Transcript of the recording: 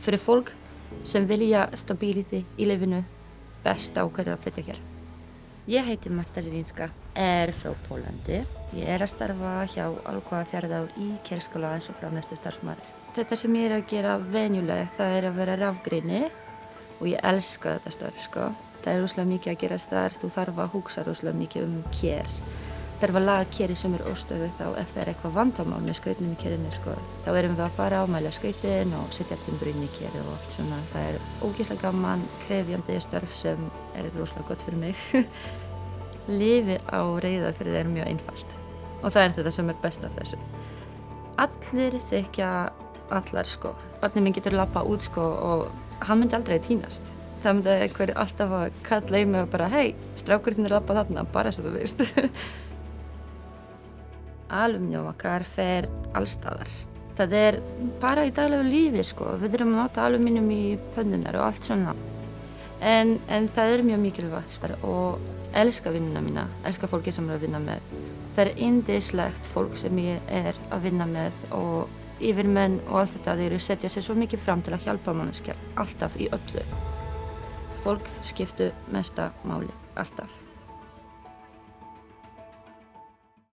Fyrir fólk sem vilja stability í lífinu, best ákveður að flytja hér. Ég heiti Marta Zielińska, frá Pólandi. Ég að starfa hjá Alcoa Fjarðaál í Kerskála eins og framleiðslu starfsmaður. Þetta sem ég að gera venjulega, það að vera rafgreini og ég elska þetta starf, sko. Það rosalega mikið að gerast þar, þú þarf að hugsa rosalega mikið ker. Þarf að laga keri sem óstöðugt þá ef það eitthvað vandamál með skautnum í kerinu, sko. Þá erum við að fara á mæla skautin og setja timbur inn í keri og allt svona. Það ógeðslega gaman, krefjandi störf sem rosalega gott fyrir mig. Lífið á Reyðarfirði mjög einfalt og það þetta sem best af þessu. Allir þekkja allar, sko. Barnið minn getur labbað út, sko, og hann myndi aldrei týnast. Það myndi einhver alltaf að kalla í mig og bara hei, strákurinn labbað þarna, bara svo þú veist. Aluminium okkar fer allstaðar. Það bara í daglegu lífi, sko. Við erum að nota aluminium í pönnunar og allt svona. En það mjög mikilvægt, sko, og elska vinnuna mína, elska fólki sem að vinna með. Það yndislegt fólk sem ég að vinna með og yfirmenn og allt þetta, þeir setja sér svo mikið fram til að hjálpa manneskjar, alltaf í öllu. Fólk skiptu mesta máli, alltaf.